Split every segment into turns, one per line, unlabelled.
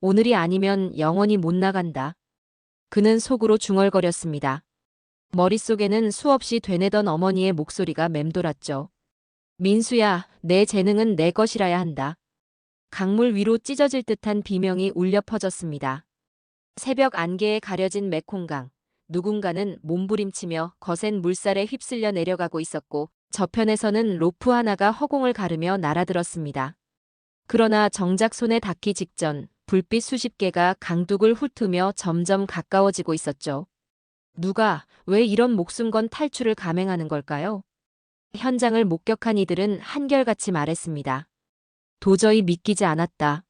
오늘이 아니면 영원히 못 나간다. 그는 속으로 중얼거렸습니다. 머릿속에는 수없이 되뇌던 어머니의 목소리가 맴돌았죠. 민수야, 내 재능은 내 것이라야 한다. 강물 위로 찢어질 듯한 비명이 울려 퍼졌습니다. 새벽 안개에 가려진 메콩강. 누군가는 몸부림치며 거센 물살에 휩쓸려 내려가고 있었고 저편에서는 로프 하나가 허공을 가르며 날아들었습니다. 그러나 정작 손에 닿기 직전 불빛 수십 개가 강둑을 훑으며 점점 가까워지고 있었죠. 누가 왜 이런 목숨 건 탈출을 감행하는 걸까요? 현장을 목격한 이들은 한결같이 말했습니다. 도저히 믿기지 않았다.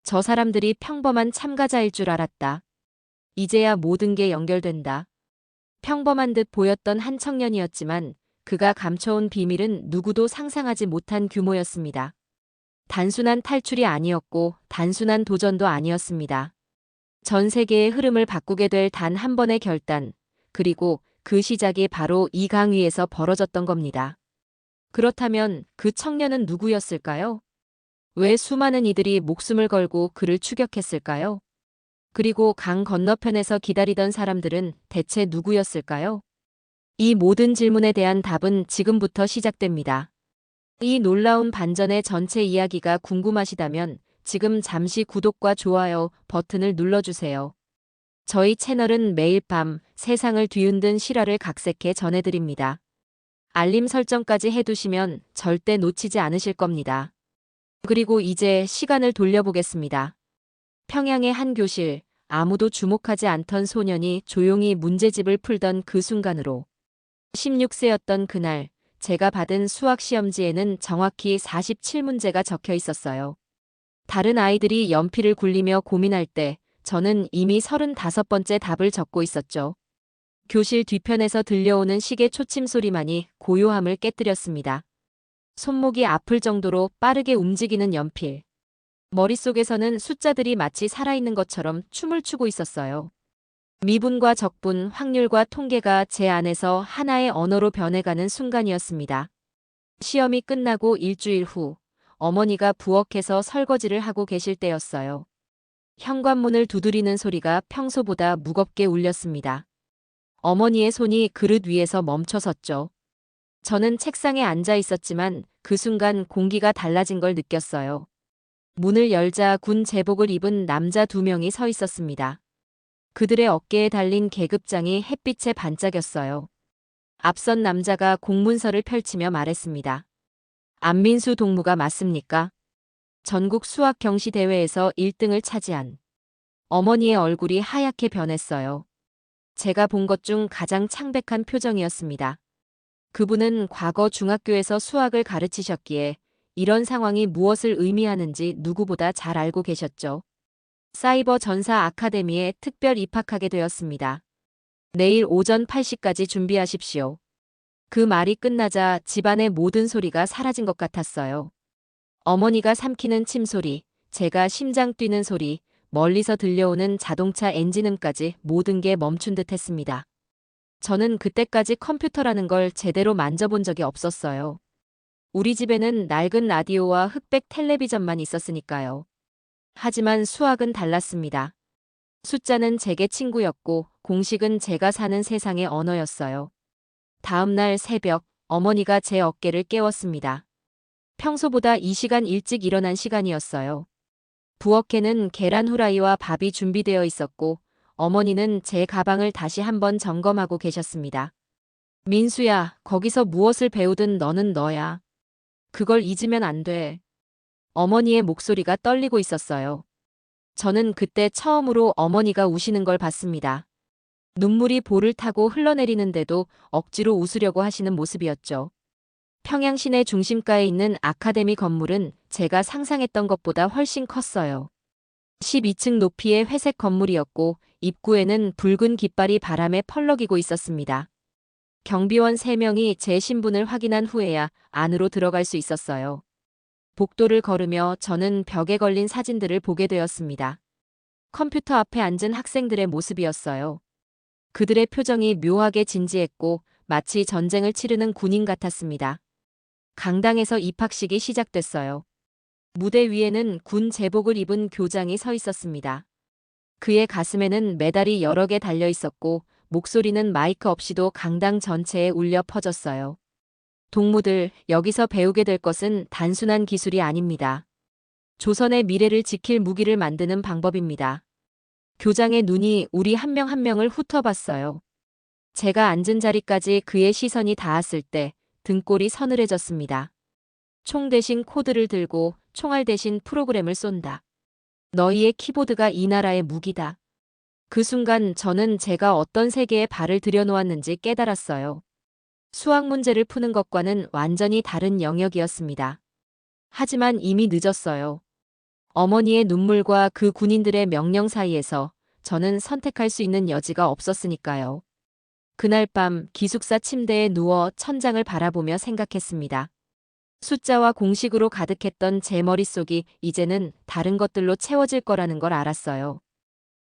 저 사람들이 평범한 참가자일 줄 알았다. 이제야 모든 게 연결된다. 평범한 듯 보였던 한 청년이었지만 그가 감춰온 비밀은 누구도 상상하지 못한 규모였습니다. 단순한 탈출이 아니었고 단순한 도전도 아니었습니다. 전 세계의 흐름을 바꾸게 될 단 한 번의 결단, 그리고 그 시작이 바로 이 강 위에서 벌어졌던 겁니다. 그렇다면 그 청년은 누구였을까요? 왜 수많은 이들이 목숨을 걸고 그를 추격했을까요? 그리고 강 건너편에서 기다리던 사람들은 대체 누구였을까요? 이 모든 질문에 대한 답은 지금부터 시작됩니다. 이 놀라운 반전의 전체 이야기가 궁금하시다면 지금 잠시 구독과 좋아요 버튼을 눌러주세요. 저희 채널은 매일 밤 세상을 뒤흔든 실화를 각색해 전해드립니다. 알림 설정까지 해두시면 절대 놓치지 않으실 겁니다. 그리고 이제 시간을 돌려보겠습니다. 평양의 한 교실, 아무도 주목하지 않던 소년이 조용히 문제집을 풀던 그 순간으로 16세였던 그날 제가 받은 수학 시험지에는 정확히 47문제가 적혀 있었어요. 다른 아이들이 연필을 굴리며 고민할 때 저는 이미 35번째 답을 적고 있었죠. 교실 뒤편에서 들려오는 시계 초침 소리만이 고요함을 깨뜨렸습니다. 손목이 아플 정도로 빠르게 움직이는 연필. 머릿속에서는 숫자들이 마치 살아있는 것처럼 춤을 추고 있었어요. 미분과 적분, 확률과 통계가 제 안에서 하나의 언어로 변해가는 순간이었습니다. 시험이 끝나고 일주일 후 어머니가 부엌에서 설거지를 하고 계실 때였어요. 현관문을 두드리는 소리가 평소보다 무겁게 울렸습니다. 어머니의 손이 그릇 위에서 멈춰섰죠. 저는 책상에 앉아 있었지만 그 순간 공기가 달라진 걸 느꼈어요. 문을 열자 군 제복을 입은 남자 2명이 서 있었습니다. 그들의 어깨에 달린 계급장이 햇빛에 반짝였어요. 앞선 남자가 공문서를 펼치며 말했습니다. 안민수 동무가 맞습니까? 전국 수학 경시 대회에서 1등을 차지한. 어머니의 얼굴이 하얗게 변했어요. 제가 본 것 중 가장 창백한 표정이었습니다. 그분은 과거 중학교에서 수학을 가르치셨기에 이런 상황이 무엇을 의미하는지 누구보다 잘 알고 계셨죠. 사이버 전사 아카데미에 특별 입학하게 되었습니다. 내일 오전 8시까지 준비하십시오. 그 말이 끝나자 집안의 모든 소리가 사라진 것 같았어요. 어머니가 삼키는 침소리, 제가 심장 뛰는 소리, 멀리서 들려오는 자동차 엔진음까지 모든 게 멈춘 듯 했습니다. 저는 그때까지 컴퓨터라는 걸 제대로 만져본 적이 없었어요. 우리 집에는 낡은 라디오와 흑백 텔레비전만 있었으니까요. 하지만 수학은 달랐습니다. 숫자는 제게 친구였고 공식은 제가 사는 세상의 언어였어요. 다음 날 새벽 어머니가 제 어깨를 깨웠습니다. 평소보다 이 시간 일찍 일어난 시간이었어요. 부엌에는 계란 후라이와 밥이 준비되어 있었고 어머니는 제 가방을 다시 한번 점검하고 계셨습니다. 민수야, 거기서 무엇을 배우든 너는 너야. 그걸 잊으면 안 돼. 어머니의 목소리가 떨리고 있었어요. 저는 그때 처음으로 어머니가 우시는 걸 봤습니다. 눈물이 볼을 타고 흘러내리는데도 억지로 웃으려고 하시는 모습이었죠. 평양 시내 중심가에 있는 아카데미 건물은 제가 상상했던 것보다 훨씬 컸어요. 12층 높이의 회색 건물이었고 입구에는 붉은 깃발이 바람에 펄럭이고 있었습니다. 경비원 3명이 제 신분을 확인한 후에야 안으로 들어갈 수 있었어요. 복도를 걸으며 저는 벽에 걸린 사진들을 보게 되었습니다. 컴퓨터 앞에 앉은 학생들의 모습이었어요. 그들의 표정이 묘하게 진지했고 마치 전쟁을 치르는 군인 같았습니다. 강당에서 입학식이 시작됐어요. 무대 위에는 군 제복을 입은 교장이 서 있었습니다. 그의 가슴에는 메달이 여러 개 달려 있었고 목소리는 마이크 없이도 강당 전체에 울려 퍼졌어요. 동무들, 여기서 배우게 될 것은 단순한 기술이 아닙니다. 조선의 미래를 지킬 무기를 만드는 방법입니다. 교장의 눈이 우리 한 명 한 명을 훑어봤어요. 제가 앉은 자리까지 그의 시선이 닿았을 때 등골이 서늘해졌습니다. 총 대신 코드를 들고 총알 대신 프로그램을 쏜다. 너희의 키보드가 이 나라의 무기다. 그 순간 저는 제가 어떤 세계에 발을 들여놓았는지 깨달았어요. 수학 문제를 푸는 것과는 완전히 다른 영역이었습니다. 하지만 이미 늦었어요. 어머니의 눈물과 그 군인들의 명령 사이에서 저는 선택할 수 있는 여지가 없었으니까요. 그날 밤 기숙사 침대에 누워 천장을 바라보며 생각했습니다. 숫자와 공식으로 가득했던 제 머릿속이 이제는 다른 것들로 채워질 거라는 걸 알았어요.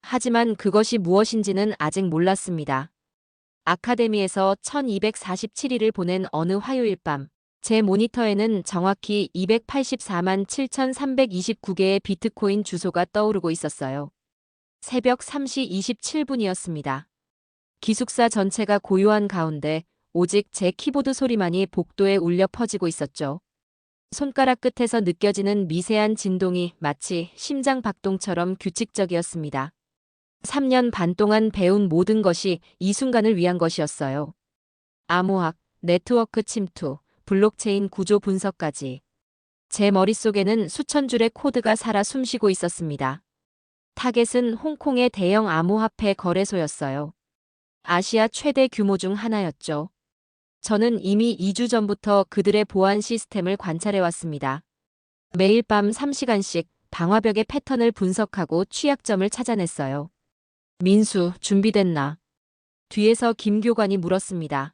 하지만 그것이 무엇인지는 아직 몰랐습니다. 아카데미에서 1247일을 보낸 어느 화요일 밤, 제 모니터에는 정확히 284만 7,329개의 비트코인 주소가 떠오르고 있었어요. 새벽 3시 27분이었습니다. 기숙사 전체가 고요한 가운데 오직 제 키보드 소리만이 복도에 울려 퍼지고 있었죠. 손가락 끝에서 느껴지는 미세한 진동이 마치 심장 박동처럼 규칙적이었습니다. 3년 반 동안 배운 모든 것이 이 순간을 위한 것이었어요. 암호학, 네트워크 침투, 블록체인 구조 분석까지. 제 머릿속에는 수천 줄의 코드가 살아 숨쉬고 있었습니다. 타겟은 홍콩의 대형 암호화폐 거래소였어요. 아시아 최대 규모 중 하나였죠. 저는 이미 2주 전부터 그들의 보안 시스템을 관찰해왔습니다. 매일 밤 3시간씩 방화벽의 패턴을 분석하고 취약점을 찾아냈어요. 민수, 준비됐나? 뒤에서 김 교관이 물었습니다.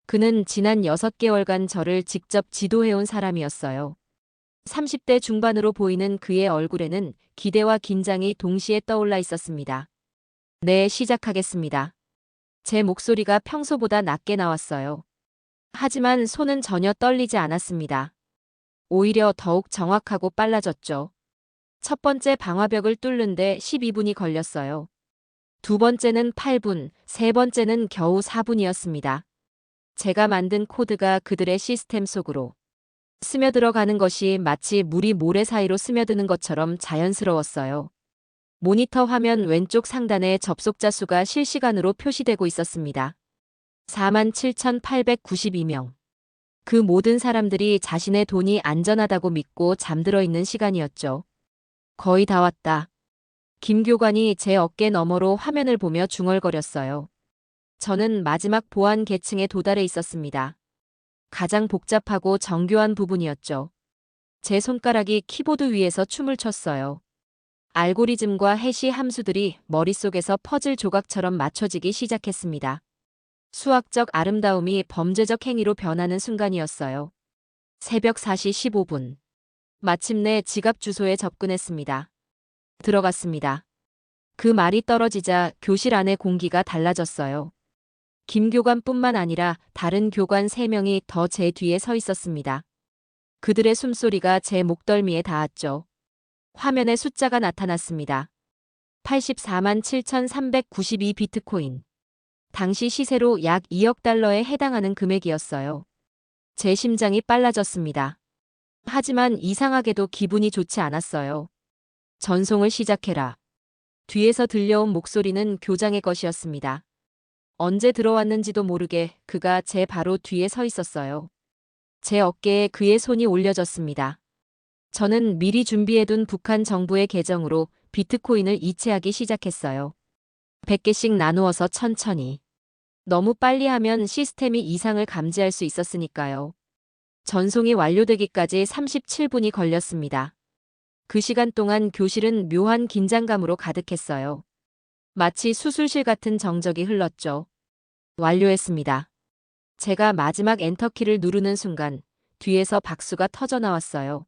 그는 지난 6개월간 저를 직접 지도해온 사람이었어요. 30대 중반으로 보이는 그의 얼굴에는 기대와 긴장이 동시에 떠올라 있었습니다. 네, 시작하겠습니다. 제 목소리가 평소보다 낮게 나왔어요. 하지만 손은 전혀 떨리지 않았습니다. 오히려 더욱 정확하고 빨라졌죠. 첫 번째 방화벽을 뚫는데 12분이 걸렸어요. 두 번째는 8분, 세 번째는 겨우 4분이었습니다. 제가 만든 코드가 그들의 시스템 속으로 스며들어가는 것이 마치 물이 모래 사이로 스며드는 것처럼 자연스러웠어요. 모니터 화면 왼쪽 상단에 접속자 수가 실시간으로 표시되고 있었습니다. 47,892명. 그 모든 사람들이 자신의 돈이 안전하다고 믿고 잠들어 있는 시간이었죠. 거의 다 왔다. 김 교관이 제 어깨 너머로 화면을 보며 중얼거렸어요. 저는 마지막 보안 계층에 도달해 있었습니다. 가장 복잡하고 정교한 부분이었죠. 제 손가락이 키보드 위에서 춤을 췄어요. 알고리즘과 해시 함수들이 머릿속에서 퍼즐 조각처럼 맞춰지기 시작했습니다. 수학적 아름다움이 범죄적 행위로 변하는 순간이었어요. 새벽 4시 15분. 마침내 지갑 주소에 접근했습니다. 들어갔습니다. 그 말이 떨어지자 교실 안의 공기가 달라졌어요. 김 교관뿐만 아니라 다른 교관 3명이 더 제 뒤에 서 있었습니다. 그들의 숨소리가 제 목덜미에 닿았죠. 화면에 숫자가 나타났습니다. 84만 7,392 비트코인. 당시 시세로 약 2억 달러에 해당하는 금액이었어요. 제 심장이 빨라졌습니다. 하지만 이상하게도 기분이 좋지 않았어요. 전송을 시작해라. 뒤에서 들려온 목소리는 교장의 것이었습니다. 언제 들어왔는지도 모르게 그가 제 바로 뒤에 서 있었어요. 제 어깨에 그의 손이 올려졌습니다. 저는 미리 준비해둔 북한 정부의 계정으로 비트코인을 이체하기 시작했어요. 100개씩 나누어서 천천히. 너무 빨리 하면 시스템이 이상을 감지할 수 있었으니까요. 전송이 완료되기까지 37분이 걸렸습니다. 그 시간 동안 교실은 묘한 긴장감으로 가득했어요. 마치 수술실 같은 정적이 흘렀죠. 완료했습니다. 제가 마지막 엔터키를 누르는 순간 뒤에서 박수가 터져 나왔어요.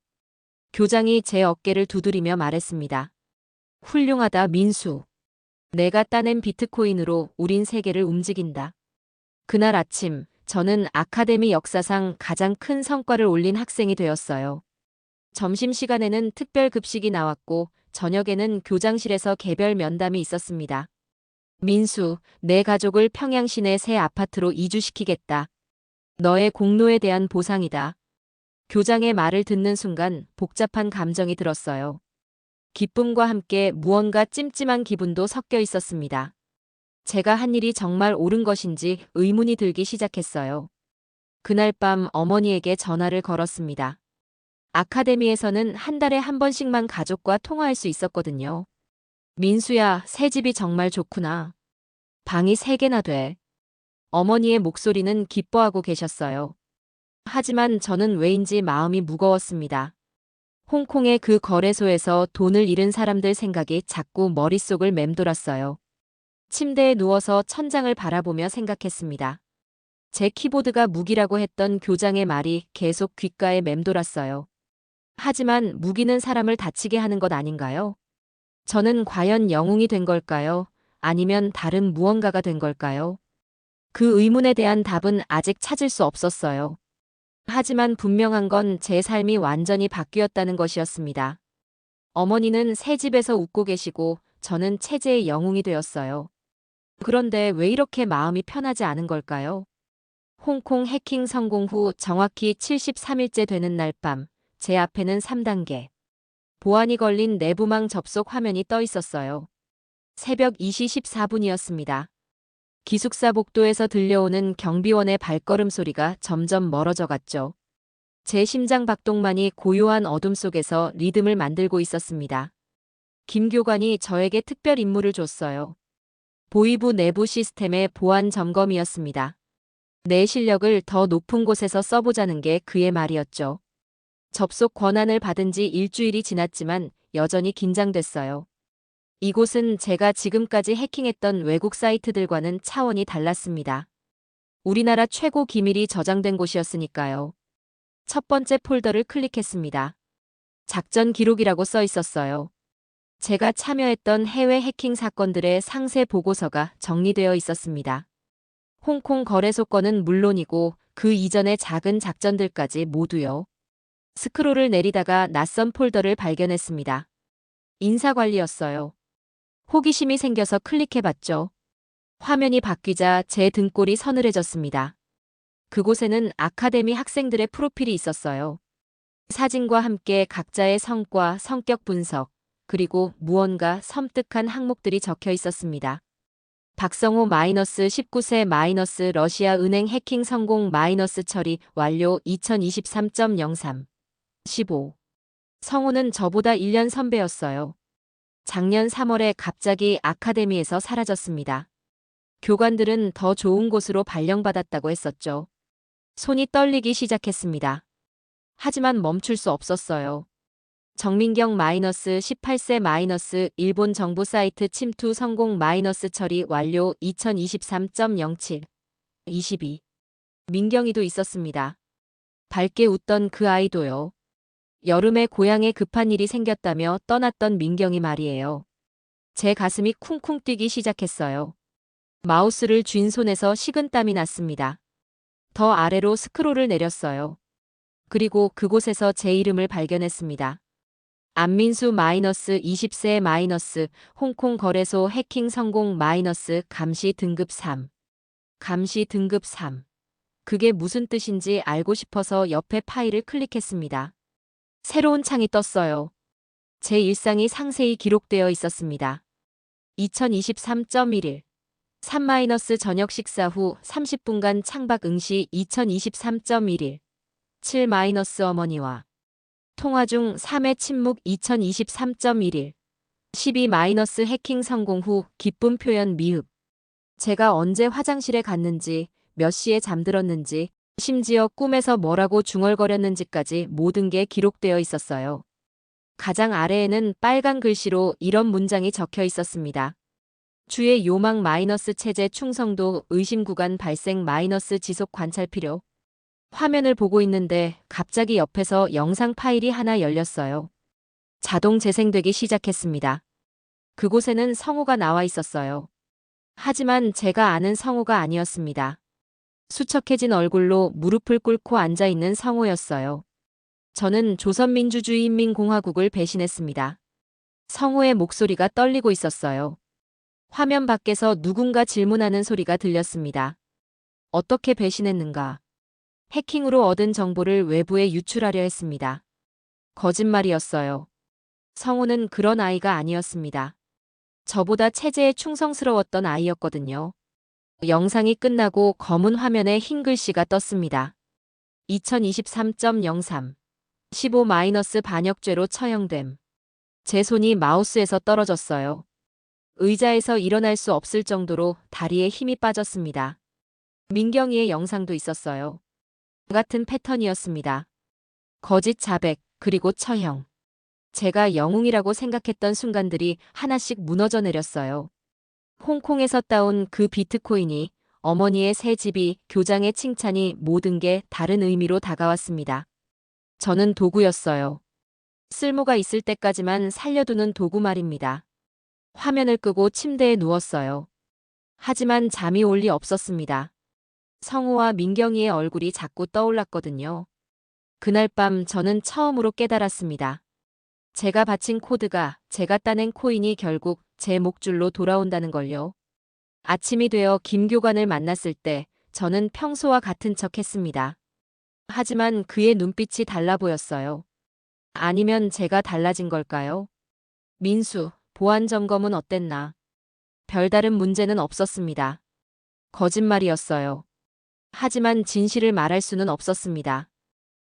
교장이 제 어깨를 두드리며 말했습니다. 훌륭하다, 민수. 내가 따낸 비트코인으로 우린 세계를 움직인다. 그날 아침 저는 아카데미 역사상 가장 큰 성과를 올린 학생이 되었어요. 점심시간에는 특별 급식이 나왔고 저녁에는 교장실에서 개별 면담이 있었습니다. 민수, 내 가족을 평양 시내 새 아파트로 이주시키겠다. 너의 공로에 대한 보상이다. 교장의 말을 듣는 순간 복잡한 감정이 들었어요. 기쁨과 함께 무언가 찜찜한 기분도 섞여 있었습니다. 제가 한 일이 정말 옳은 것인지 의문이 들기 시작했어요. 그날 밤 어머니에게 전화를 걸었습니다. 아카데미에서는 한 달에 한 번씩만 가족과 통화할 수 있었거든요. 민수야, 새 집이 정말 좋구나. 방이 3개나 돼. 어머니의 목소리는 기뻐하고 계셨어요. 하지만 저는 왜인지 마음이 무거웠습니다. 홍콩의 그 거래소에서 돈을 잃은 사람들 생각이 자꾸 머릿속을 맴돌았어요. 침대에 누워서 천장을 바라보며 생각했습니다. 제 키보드가 무기라고 했던 교장의 말이 계속 귓가에 맴돌았어요. 하지만 무기는 사람을 다치게 하는 것 아닌가요? 저는 과연 영웅이 된 걸까요? 아니면 다른 무언가가 된 걸까요? 그 의문에 대한 답은 아직 찾을 수 없었어요. 하지만 분명한 건 제 삶이 완전히 바뀌었다는 것이었습니다. 어머니는 새 집에서 웃고 계시고 저는 체제의 영웅이 되었어요. 그런데 왜 이렇게 마음이 편하지 않은 걸까요? 홍콩 해킹 성공 후 정확히 73일째 되는 날 밤, 제 앞에는 3단계. 보안이 걸린 내부망 접속 화면이 떠 있었어요. 새벽 2시 14분이었습니다. 기숙사 복도에서 들려오는 경비원의 발걸음 소리가 점점 멀어져 갔죠. 제 심장 박동만이 고요한 어둠 속에서 리듬을 만들고 있었습니다. 김 교관이 저에게 특별 임무를 줬어요. 보이부 내부 시스템의 보안 점검이었습니다. 내 실력을 더 높은 곳에서 써보자는 게 그의 말이었죠. 접속 권한을 받은 지 일주일이 지났지만 여전히 긴장됐어요. 이곳은 제가 지금까지 해킹했던 외국 사이트들과는 차원이 달랐습니다. 우리나라 최고 기밀이 저장된 곳이었으니까요. 첫 번째 폴더를 클릭했습니다. 작전 기록이라고 써 있었어요. 제가 참여했던 해외 해킹 사건들의 상세 보고서가 정리되어 있었습니다. 홍콩 거래소 건은 물론이고 그 이전의 작은 작전들까지 모두요. 스크롤을 내리다가 낯선 폴더를 발견했습니다. 인사관리였어요. 호기심이 생겨서 클릭해봤죠. 화면이 바뀌자 제 등골이 서늘해졌습니다. 그곳에는 아카데미 학생들의 프로필이 있었어요. 사진과 함께 각자의 성과, 성격 분석, 그리고 무언가 섬뜩한 항목들이 적혀 있었습니다. 박성호 -19세 러시아 은행 해킹 성공 처리 완료 2023.03 15 성호는 저보다 1년 선배였어요. 작년 3월에 갑자기 아카데미에서 사라졌습니다. 교관들은 더 좋은 곳으로 발령받았다고 했었죠. 손이 떨리기 시작했습니다. 하지만 멈출 수 없었어요. 정민경 -18세 일본 정부 사이트 침투 성공 처리 완료 2023.07 22 민경이도 있었습니다. 밝게 웃던 그 아이도요. 여름에 고향에 급한 일이 생겼다며 떠났던 민경이 말이에요. 제 가슴이 쿵쿵 뛰기 시작했어요. 마우스를 쥔 손에서 식은땀이 났습니다. 더 아래로 스크롤을 내렸어요. 그리고 그곳에서 제 이름을 발견했습니다. 안민수 -20세 홍콩 거래소 해킹 성공 감시 등급 3. 감시 등급 3. 그게 무슨 뜻인지 알고 싶어서 옆에 파일을 클릭했습니다. 새로운 창이 떴어요. 제 일상이 상세히 기록되어 있었습니다. 2023.11 3- 저녁 식사 후 30분간 창밖 응시 2023.11 7- 어머니와 통화 중 3회 침묵 2023.11 12- 해킹 성공 후 기쁨 표현 미흡. 제가 언제 화장실에 갔는지, 몇 시에 잠들었는지, 심지어 꿈에서 뭐라고 중얼거렸는지까지 모든 게 기록되어 있었어요. 가장 아래에는 빨간 글씨로 이런 문장이 적혀 있었습니다. 주의 요망 체제 충성도 의심 구간 발생 지속 관찰 필요. 화면을 보고 있는데 갑자기 옆에서 영상 파일이 하나 열렸어요. 자동 재생되기 시작했습니다. 그곳에는 성우가 나와 있었어요. 하지만 제가 아는 성우가 아니었습니다. 수척해진 얼굴로 무릎을 꿇고 앉아있는 성우였어요. 저는 조선민주주의인민공화국을 배신했습니다. 성우의 목소리가 떨리고 있었어요. 화면 밖에서 누군가 질문하는 소리가 들렸습니다. 어떻게 배신했는가? 해킹으로 얻은 정보를 외부에 유출하려 했습니다. 거짓말이었어요. 성우는 그런 아이가 아니었습니다. 저보다 체제에 충성스러웠던 아이였거든요. 영상이 끝나고 검은 화면에 흰 글씨가 떴습니다. 2023.03 15- 반역죄로 처형됨. 제 손이 마우스에서 떨어졌어요. 의자에서 일어날 수 없을 정도로 다리에 힘이 빠졌습니다. 민경이의 영상도 있었어요. 같은 패턴이었습니다. 거짓 자백, 그리고 처형. 제가 영웅이라고 생각했던 순간들이 하나씩 무너져 내렸어요. 홍콩에서 따온 그 비트코인이, 어머니의 새 집이, 교장의 칭찬이 모든 게 다른 의미로 다가왔습니다. 저는 도구였어요. 쓸모가 있을 때까지만 살려두는 도구 말입니다. 화면을 끄고 침대에 누웠어요. 하지만 잠이 올 리 없었습니다. 성우와 민경이의 얼굴이 자꾸 떠올랐거든요. 그날 밤 저는 처음으로 깨달았습니다. 제가 바친 코드가, 제가 따낸 코인이 결국 제 목줄로 돌아온다는 걸요. 아침이 되어 김 교관을 만났을 때 저는 평소와 같은 척 했습니다. 하지만 그의 눈빛이 달라 보였어요. 아니면 제가 달라진 걸까요? 민수, 보안 점검은 어땠나? 별다른 문제는 없었습니다. 거짓말이었어요. 하지만 진실을 말할 수는 없었습니다.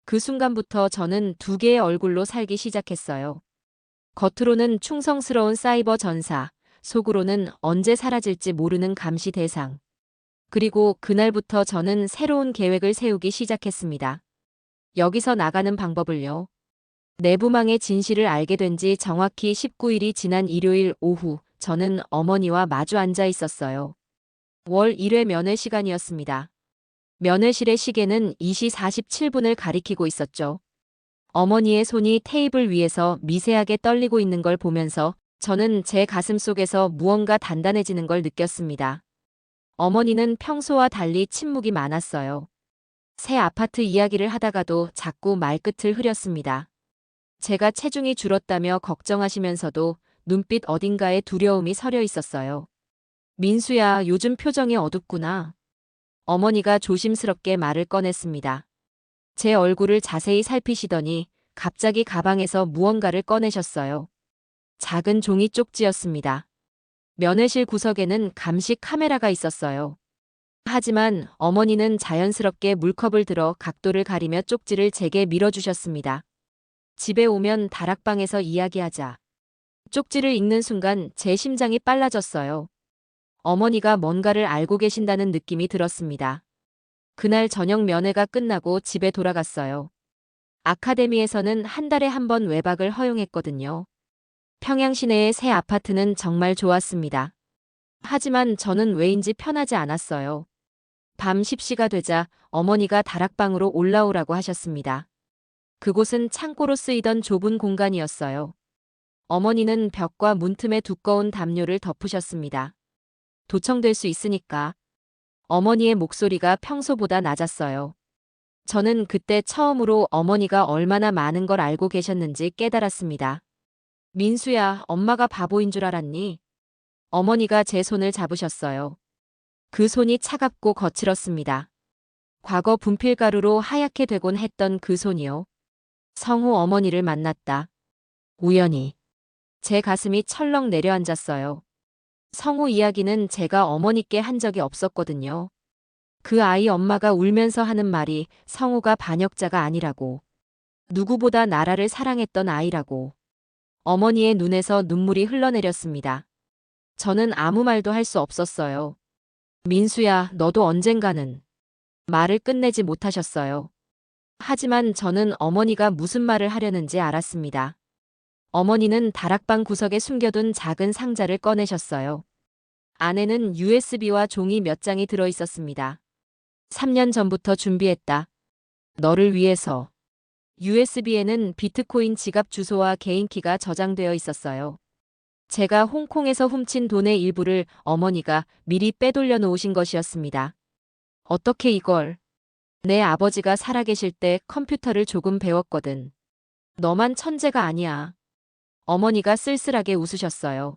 그 순간부터 저는 두 개의 얼굴로 살기 시작했어요. 겉으로는 충성스러운 사이버 전사, 속으로는 언제 사라질지 모르는 감시 대상. 그리고 그날부터 저는 새로운 계획을 세우기 시작했습니다. 여기서 나가는 방법을요. 내부망의 진실을 알게 된 지 정확히 19일이 지난 일요일 오후, 저는 어머니와 마주 앉아 있었어요. 월 1회 면회 시간이었습니다. 면회실의 시계는 2시 47분을 가리키고 있었죠. 어머니의 손이 테이블 위에서 미세하게 떨리고 있는 걸 보면서 저는 제 가슴 속에서 무언가 단단해지는 걸 느꼈습니다. 어머니는 평소와 달리 침묵이 많았어요. 새 아파트 이야기를 하다가도 자꾸 말끝을 흐렸습니다. 제가 체중이 줄었다며 걱정하시면서도 눈빛 어딘가에 두려움이 서려 있었어요. 민수야, 요즘 표정이 어둡구나. 어머니가 조심스럽게 말을 꺼냈습니다. 제 얼굴을 자세히 살피시더니 갑자기 가방에서 무언가를 꺼내셨어요. 작은 종이 쪽지였습니다. 면회실 구석에는 감시 카메라가 있었어요. 하지만 어머니는 자연스럽게 물컵을 들어 각도를 가리며 쪽지를 제게 밀어주셨습니다. 집에 오면 다락방에서 이야기하자. 쪽지를 읽는 순간 제 심장이 빨라졌어요. 어머니가 뭔가를 알고 계신다는 느낌이 들었습니다. 그날 저녁 면회가 끝나고 집에 돌아갔어요. 아카데미에서는 한 달에 한 번 외박을 허용했거든요. 평양 시내의 새 아파트는 정말 좋았습니다. 하지만 저는 왜인지 편하지 않았어요. 밤 10시가 되자 어머니가 다락방으로 올라오라고 하셨습니다. 그곳은 창고로 쓰이던 좁은 공간이었어요. 어머니는 벽과 문틈에 두꺼운 담요를 덮으셨습니다. 도청될 수 있으니까. 어머니의 목소리가 평소보다 낮았어요. 저는 그때 처음으로 어머니가 얼마나 많은 걸 알고 계셨는지 깨달았습니다. 민수야, 엄마가 바보인 줄 알았니? 어머니가 제 손을 잡으셨어요. 그 손이 차갑고 거칠었습니다. 과거 분필가루로 하얗게 되곤 했던 그 손이요. 성우 어머니를 만났다. 우연히. 제 가슴이 철렁 내려앉았어요. 성우 이야기는 제가 어머니께 한 적이 없었거든요. 그 아이 엄마가 울면서 하는 말이 성우가 반역자가 아니라고. 누구보다 나라를 사랑했던 아이라고. 어머니의 눈에서 눈물이 흘러내렸습니다. 저는 아무 말도 할 수 없었어요. 민수야, 너도 언젠가는. 말을 끝내지 못하셨어요. 하지만 저는 어머니가 무슨 말을 하려는지 알았습니다. 어머니는 다락방 구석에 숨겨둔 작은 상자를 꺼내셨어요. 안에는 USB와 종이 몇 장이 들어 있었습니다. 3년 전부터 준비했다. 너를 위해서. USB에는 비트코인 지갑 주소와 개인키가 저장되어 있었어요. 제가 홍콩에서 훔친 돈의 일부를 어머니가 미리 빼돌려 놓으신 것이었습니다. 어떻게 이걸? 내 아버지가 살아계실 때 컴퓨터를 조금 배웠거든. 너만 천재가 아니야. 어머니가 쓸쓸하게 웃으셨어요.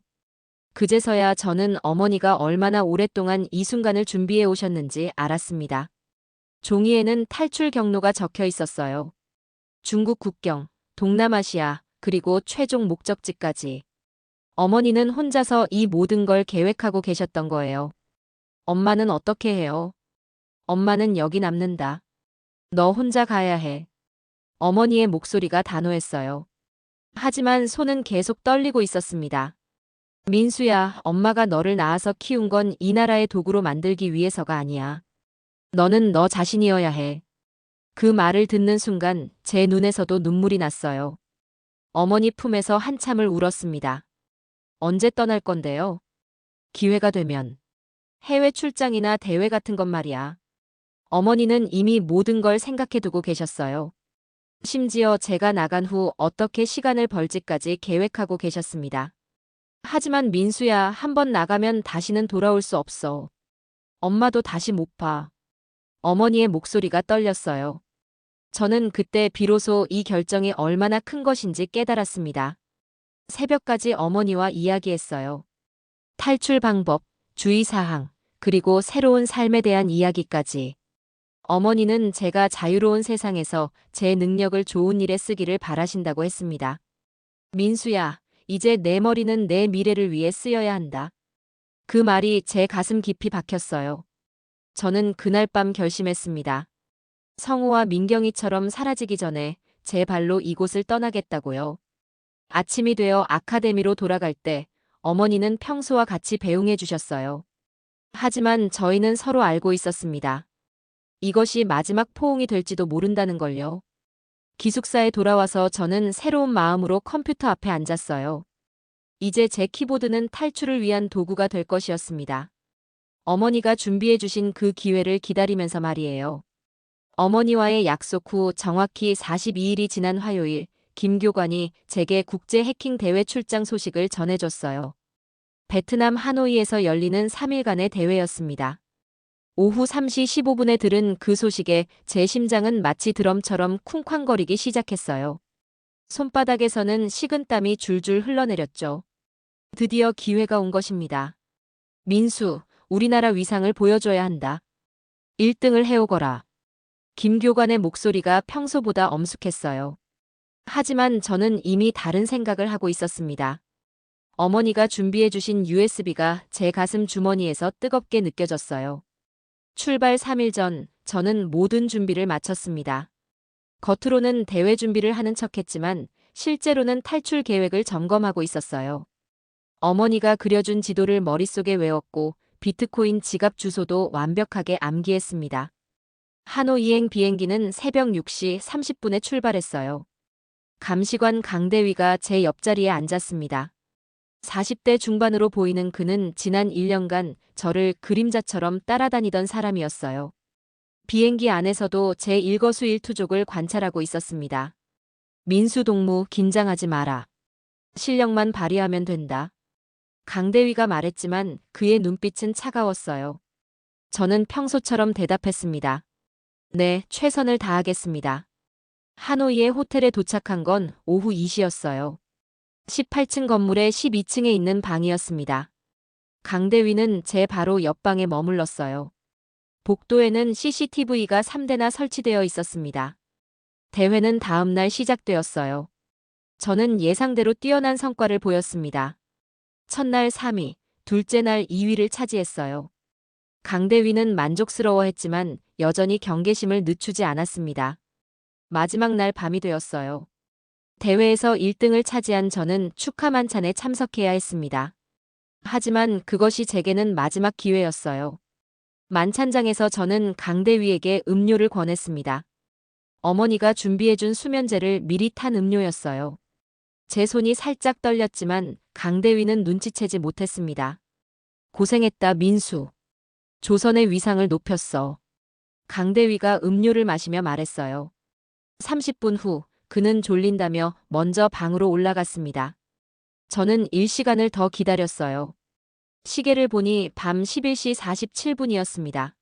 그제서야 저는 어머니가 얼마나 오랫동안 이 순간을 준비해 오셨는지 알았습니다. 종이에는 탈출 경로가 적혀 있었어요. 중국 국경, 동남아시아, 그리고 최종 목적지까지. 어머니는 혼자서 이 모든 걸 계획하고 계셨던 거예요. 엄마는 어떻게 해요? 엄마는 여기 남는다. 너 혼자 가야 해. 어머니의 목소리가 단호했어요. 하지만 손은 계속 떨리고 있었습니다. 민수야, 엄마가 너를 낳아서 키운 건 이 나라의 도구로 만들기 위해서가 아니야. 너는 너 자신이어야 해. 그 말을 듣는 순간 제 눈에서도 눈물이 났어요. 어머니 품에서 한참을 울었습니다. 언제 떠날 건데요? 기회가 되면. 해외 출장이나 대회 같은 것 말이야. 어머니는 이미 모든 걸 생각해두고 계셨어요. 심지어 제가 나간 후 어떻게 시간을 벌지까지 계획하고 계셨습니다. 하지만 민수야, 한번 나가면 다시는 돌아올 수 없어. 엄마도 다시 못 봐. 어머니의 목소리가 떨렸어요. 저는 그때 비로소 이 결정이 얼마나 큰 것인지 깨달았습니다. 새벽까지 어머니와 이야기했어요. 탈출 방법, 주의사항, 그리고 새로운 삶에 대한 이야기까지. 어머니는 제가 자유로운 세상에서 제 능력을 좋은 일에 쓰기를 바라신다고 했습니다. 민수야, 이제 내 머리는 내 미래를 위해 쓰여야 한다. 그 말이 제 가슴 깊이 박혔어요. 저는 그날 밤 결심했습니다. 성우와 민경이처럼 사라지기 전에 제 발로 이곳을 떠나겠다고요. 아침이 되어 아카데미로 돌아갈 때 어머니는 평소와 같이 배웅해 주셨어요. 하지만 저희는 서로 알고 있었습니다. 이것이 마지막 포옹이 될지도 모른다는 걸요. 기숙사에 돌아와서 저는 새로운 마음으로 컴퓨터 앞에 앉았어요. 이제 제 키보드는 탈출을 위한 도구가 될 것이었습니다. 어머니가 준비해 주신 그 기회를 기다리면서 말이에요. 어머니와의 약속 후 정확히 42일이 지난 화요일, 김 교관이 제게 국제 해킹 대회 출장 소식을 전해줬어요. 베트남 하노이에서 열리는 3일간의 대회였습니다. 오후 3시 15분에 들은 그 소식에 제 심장은 마치 드럼처럼 쿵쾅거리기 시작했어요. 손바닥에서는 식은땀이 줄줄 흘러내렸죠. 드디어 기회가 온 것입니다. 민수, 우리나라 위상을 보여줘야 한다. 1등을 해오거라. 김 교관의 목소리가 평소보다 엄숙했어요. 하지만 저는 이미 다른 생각을 하고 있었습니다. 어머니가 준비해 주신 USB가 제 가슴 주머니에서 뜨겁게 느껴졌어요. 출발 3일 전, 저는 모든 준비를 마쳤습니다. 겉으로는 대회 준비를 하는 척했지만 실제로는 탈출 계획을 점검하고 있었어요. 어머니가 그려준 지도를 머릿속에 외웠고 비트코인 지갑 주소도 완벽하게 암기했습니다. 하노이행 비행기는 새벽 6시 30분에 출발했어요. 감시관 강대위가 제 옆자리에 앉았습니다. 40대 중반으로 보이는 그는 지난 1년간 저를 그림자처럼 따라다니던 사람이었어요. 비행기 안에서도 제 일거수일투족을 관찰하고 있었습니다. 민수 동무, 긴장하지 마라. 실력만 발휘하면 된다. 강대위가 말했지만 그의 눈빛은 차가웠어요. 저는 평소처럼 대답했습니다. 네, 최선을 다하겠습니다. 하노이의 호텔에 도착한 건 오후 2시였어요. 18층 건물의 12층에 있는 방이었습니다. 강대위는 제 바로 옆방에 머물렀어요. 복도에는 CCTV가 3대나 설치되어 있었습니다. 대회는 다음 날 시작되었어요. 저는 예상대로 뛰어난 성과를 보였습니다. 첫날 3위, 둘째 날 2위를 차지했어요. 강대위는 만족스러워했지만 여전히 경계심을 늦추지 않았습니다. 마지막 날 밤이 되었어요. 대회에서 1등을 차지한 저는 축하 만찬에 참석해야 했습니다. 하지만 그것이 제게는 마지막 기회였어요. 만찬장에서 저는 강대위에게 음료를 권했습니다. 어머니가 준비해준 수면제를 미리 탄 음료였어요. 제 손이 살짝 떨렸지만 강대위는 눈치채지 못했습니다. 고생했다, 민수. 조선의 위상을 높였어. 강대위가 음료를 마시며 말했어요. 30분 후 그는 졸린다며 먼저 방으로 올라갔습니다. 저는 일시간을 더 기다렸어요. 시계를 보니 밤 11시 47분이었습니다.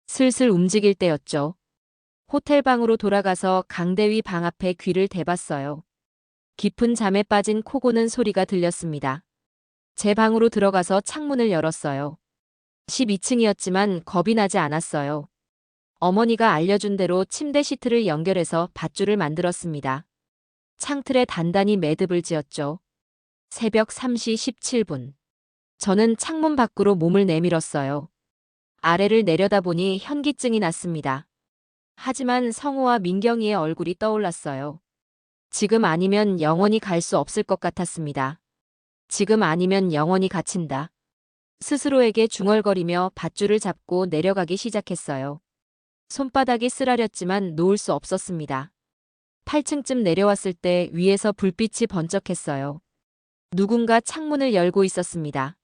슬슬 움직일 때였죠. 호텔 방으로 돌아가서 강대위 방 앞에 귀를 대봤어요. 깊은 잠에 빠진 코 고는 소리가 들렸습니다. 제 방으로 들어가서 창문을 열었어요. 12층이었지만 겁이 나지 않았어요. 어머니가 알려준 대로 침대 시트를 연결해서 밧줄을 만들었습니다. 창틀에 단단히 매듭을 지었죠. 새벽 3시 17분. 저는 창문 밖으로 몸을 내밀었어요. 아래를 내려다보니 현기증이 났습니다. 하지만 성우와 민경이의 얼굴이 떠올랐어요. 지금 아니면 영원히 갈 수 없을 것 같았습니다. 지금 아니면 영원히 갇힌다. 스스로에게 중얼거리며 밧줄을 잡고 내려가기 시작했어요. 손바닥이 쓰라렸지만 놓을 수 없었습니다. 8층쯤 내려왔을 때 위에서 불빛이 번쩍했어요. 누군가 창문을 열고 있었습니다.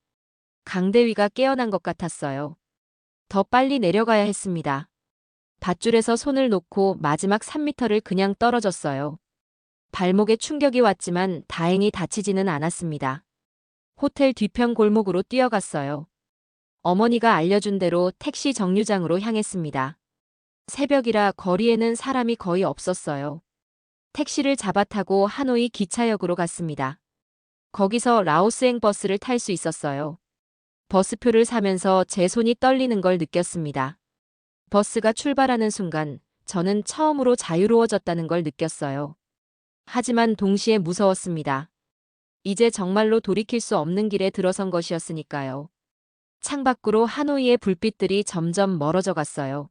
강대위가 깨어난 것 같았어요. 더 빨리 내려가야 했습니다. 밧줄에서 손을 놓고 마지막 3미터를 그냥 떨어졌어요. 발목에 충격이 왔지만 다행히 다치지는 않았습니다. 호텔 뒤편 골목으로 뛰어갔어요. 어머니가 알려준 대로 택시 정류장으로 향했습니다. 새벽이라 거리에는 사람이 거의 없었어요. 택시를 잡아타고 하노이 기차역으로 갔습니다. 거기서 라오스행 버스를 탈 수 있었어요. 버스표를 사면서 제 손이 떨리는 걸 느꼈습니다. 버스가 출발하는 순간 저는 처음으로 자유로워졌다는 걸 느꼈어요. 하지만 동시에 무서웠습니다. 이제 정말로 돌이킬 수 없는 길에 들어선 것이었으니까요. 창밖으로 하노이의 불빛들이 점점 멀어져 갔어요.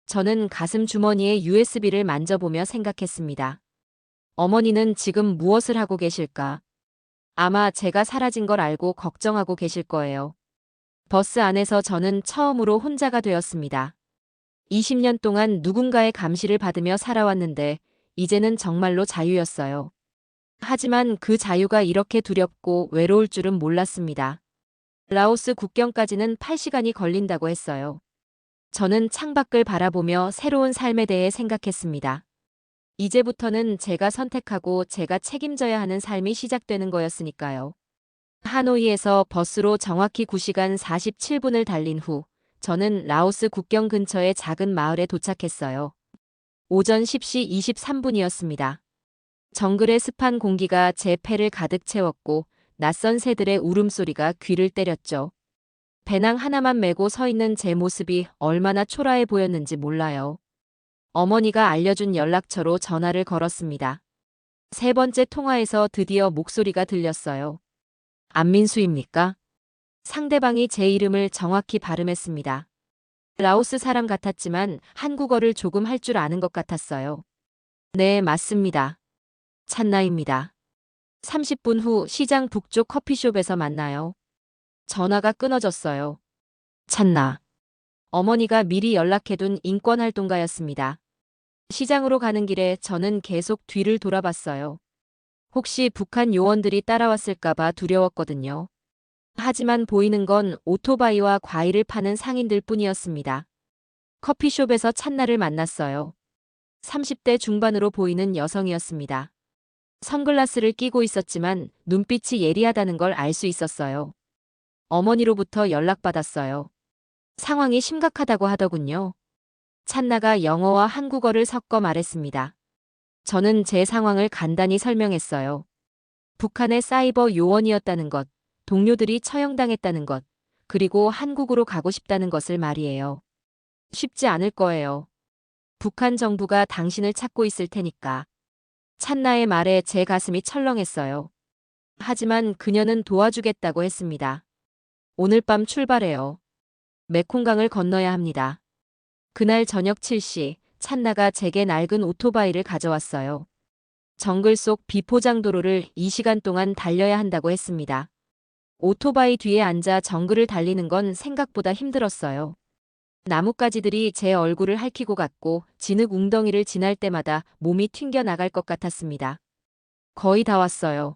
저는 가슴 주머니에 USB를 만져보며 생각했습니다. 어머니는 지금 무엇을 하고 계실까? 아마 제가 사라진 걸 알고 걱정하고 계실 거예요. 버스 안에서 저는 처음으로 혼자가 되었습니다. 20년 동안 누군가의 감시를 받으며 살아왔는데 이제는 정말로 자유였어요. 하지만 그 자유가 이렇게 두렵고 외로울 줄은 몰랐습니다. 라오스 국경까지는 8시간이 걸린다고 했어요. 저는 창밖을 바라보며 새로운 삶에 대해 생각했습니다. 이제부터는 제가 선택하고 제가 책임져야 하는 삶이 시작되는 거였으니까요. 하노이에서 버스로 정확히 9시간 47분을 달린 후 저는 라오스 국경 근처의 작은 마을에 도착했어요. 오전 10시 23분이었습니다. 정글의 습한 공기가 제 폐를 가득 채웠고 낯선 새들의 울음소리가 귀를 때렸죠. 배낭 하나만 메고 서 있는 제 모습이 얼마나 초라해 보였는지 몰라요. 어머니가 알려준 연락처로 전화를 걸었습니다. 세 번째 통화에서 드디어 목소리가 들렸어요. 안민수입니까? 상대방이 제 이름을 정확히 발음했습니다. 라오스 사람 같았지만 한국어를 조금 할 줄 아는 것 같았어요. 네, 맞습니다. 찬나입니다. 30분 후 시장 북쪽 커피숍에서 만나요. 전화가 끊어졌어요. 찬나. 어머니가 미리 연락해둔 인권활동가였습니다. 시장으로 가는 길에 저는 계속 뒤를 돌아봤어요. 혹시 북한 요원들이 따라왔을까봐 두려웠거든요. 하지만 보이는 건 오토바이와 과일을 파는 상인들 뿐이었습니다. 커피숍에서 찬나를 만났어요. 30대 중반으로 보이는 여성이었습니다. 선글라스를 끼고 있었지만 눈빛이 예리하다는 걸 알 수 있었어요. 어머니로부터 연락받았어요. 상황이 심각하다고 하더군요. 찬나가 영어와 한국어를 섞어 말했습니다. 저는 제 상황을 간단히 설명했어요. 북한의 사이버 요원이었다는 것, 동료들이 처형당했다는 것, 그리고 한국으로 가고 싶다는 것을 말이에요. 쉽지 않을 거예요. 북한 정부가 당신을 찾고 있을 테니까. 찬나의 말에 제 가슴이 철렁했어요. 하지만 그녀는 도와주겠다고 했습니다. 오늘 밤 출발해요. 메콩강을 건너야 합니다. 그날 저녁 7시 찬나가 제게 낡은 오토바이를 가져왔어요. 정글 속 비포장 도로를 2시간 동안 달려야 한다고 했습니다. 오토바이 뒤에 앉아 정글을 달리는 건 생각보다 힘들었어요. 나뭇가지들이 제 얼굴을 핥히고 갔고 진흙 웅덩이를 지날 때마다 몸이 튕겨 나갈 것 같았습니다. 거의 다 왔어요.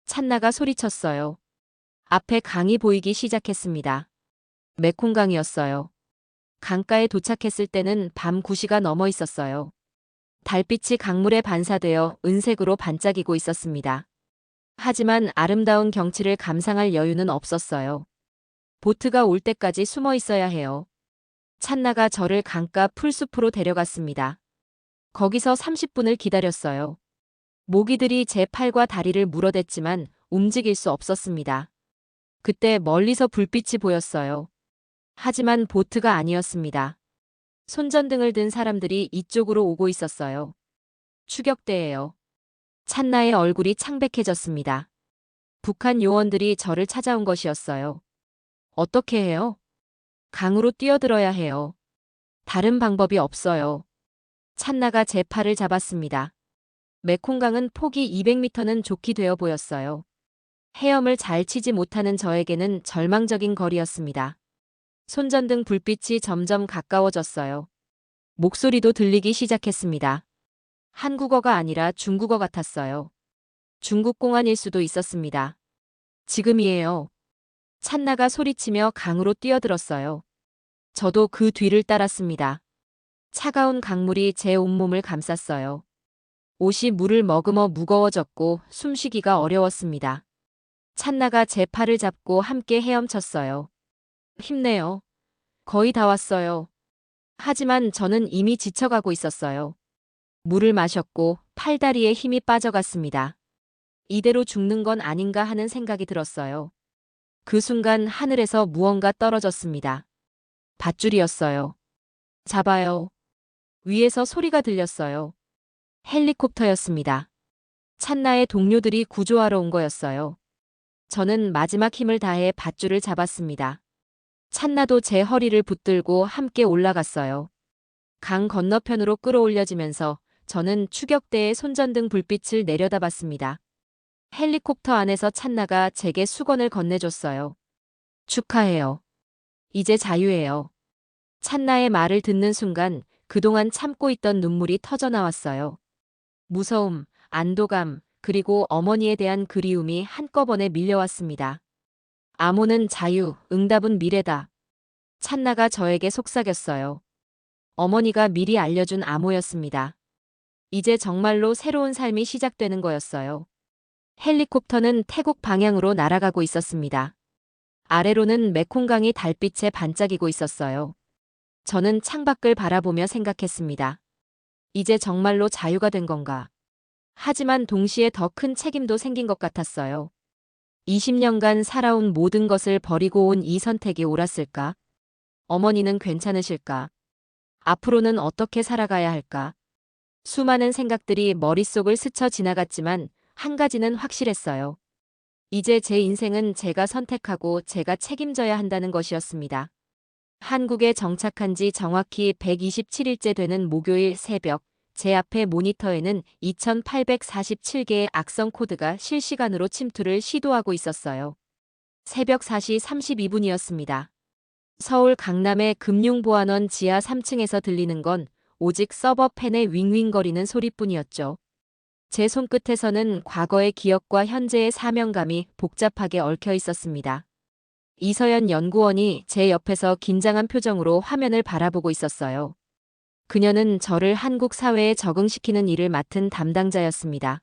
찬나가 소리쳤어요. 앞에 강이 보이기 시작했습니다. 메콩강이었어요. 강가에 도착했을 때는 밤 9시가 넘어 있었어요. 달빛이 강물에 반사되어 은색으로 반짝이고 있었습니다. 하지만 아름다운 경치를 감상할 여유는 없었어요. 보트가 올 때까지 숨어 있어야 해요. 찬나가 저를 강가 풀숲으로 데려갔습니다. 거기서 30분을 기다렸어요. 모기들이 제 팔과 다리를 물어댔지만 움직일 수 없었습니다. 그때 멀리서 불빛이 보였어요. 하지만 보트가 아니었습니다. 손전등을 든 사람들이 이쪽으로 오고 있었어요. 추격대예요. 찬나의 얼굴이 창백해졌습니다. 북한 요원들이 저를 찾아온 것이었어요. 어떻게 해요? 강으로 뛰어들어야 해요. 다른 방법이 없어요. 찬나가 제 팔을 잡았습니다. 메콩강은 폭이 200m는 좋게 되어 보였어요. 헤엄을 잘 치지 못하는 저에게는 절망적인 거리였습니다. 손전등 불빛이 점점 가까워졌어요. 목소리도 들리기 시작했습니다. 한국어가 아니라 중국어 같았어요. 중국 공안일 수도 있었습니다. 지금이에요. 찬나가 소리치며 강으로 뛰어들었어요. 저도 그 뒤를 따랐습니다. 차가운 강물이 제 온몸을 감쌌어요. 옷이 물을 머금어 무거워졌고 숨쉬기가 어려웠습니다. 찬나가 제 팔을 잡고 함께 헤엄쳤어요. 힘내요. 거의 다 왔어요. 하지만 저는 이미 지쳐가고 있었어요. 물을 마셨고 팔다리에 힘이 빠져갔습니다. 이대로 죽는 건 아닌가 하는 생각이 들었어요. 그 순간 하늘에서 무언가 떨어졌습니다. 밧줄이었어요. 잡아요. 위에서 소리가 들렸어요. 헬리콥터였습니다. 찬나의 동료들이 구조하러 온 거였어요. 저는 마지막 힘을 다해 밧줄을 잡았습니다. 찬나도 제 허리를 붙들고 함께 올라갔어요. 강 건너편으로 끌어올려지면서 저는 추격대의 손전등 불빛을 내려다봤습니다. 헬리콥터 안에서 찬나가 제게 수건을 건네줬어요. 축하해요. 이제 자유예요. 찬나의 말을 듣는 순간 그동안 참고 있던 눈물이 터져나왔어요. 무서움, 안도감, 그리고 어머니에 대한 그리움이 한꺼번에 밀려왔습니다. 암호는 자유, 응답은 미래다. 찬나가 저에게 속삭였어요. 어머니가 미리 알려준 암호였습니다. 이제 정말로 새로운 삶이 시작되는 거였어요. 헬리콥터는 태국 방향으로 날아가고 있었습니다. 아래로는 메콩강이 달빛에 반짝이고 있었어요. 저는 창밖을 바라보며 생각했습니다. 이제 정말로 자유가 된 건가? 하지만 동시에 더 큰 책임도 생긴 것 같았어요. 20년간 살아온 모든 것을 버리고 온 이 선택이 옳았을까? 어머니는 괜찮으실까? 앞으로는 어떻게 살아가야 할까? 수많은 생각들이 머릿속을 스쳐 지나갔지만 한 가지는 확실했어요. 이제 제 인생은 제가 선택하고 제가 책임져야 한다는 것이었습니다. 한국에 정착한 지 정확히 127일째 되는 목요일 새벽, 제 앞에 모니터에는 2847개의 악성 코드가 실시간으로 침투를 시도하고 있었어요. 새벽 4시 32분이었습니다. 서울 강남의 금융보안원 지하 3층에서 들리는 건 오직 서버 팬의 윙윙거리는 소리뿐이었죠. 제 손끝에서는 과거의 기억과 현재의 사명감이 복잡하게 얽혀 있었습니다. 이서연 연구원이 제 옆에서 긴장한 표정으로 화면을 바라보고 있었어요. 그녀는 저를 한국 사회에 적응시키는 일을 맡은 담당자였습니다.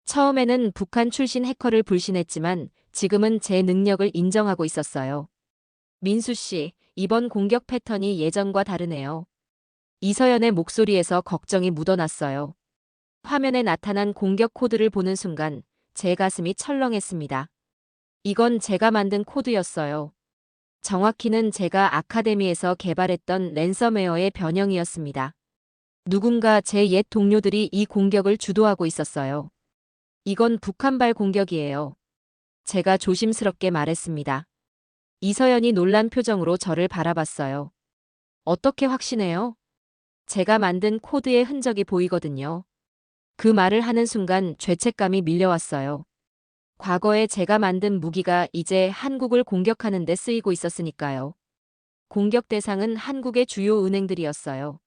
처음에는 북한 출신 해커를 불신했지만 지금은 제 능력을 인정하고 있었어요. 민수 씨, 이번 공격 패턴이 예전과 다르네요. 이서연의 목소리에서 걱정이 묻어났어요. 화면에 나타난 공격 코드를 보는 순간 제 가슴이 철렁했습니다. 이건 제가 만든 코드였어요. 정확히는 제가 아카데미에서 개발했던 랜섬웨어의 변형이었습니다. 누군가 제 옛 동료들이 이 공격을 주도하고 있었어요. 이건 북한발 공격이에요. 제가 조심스럽게 말했습니다. 이서연이 놀란 표정으로 저를 바라봤어요. 어떻게 확신해요? 제가 만든 코드의 흔적이 보이거든요. 그 말을 하는 순간 죄책감이 밀려왔어요. 과거에 제가 만든 무기가 이제 한국을 공격하는 데 쓰이고 있었으니까요. 공격 대상은 한국의 주요 은행들이었어요.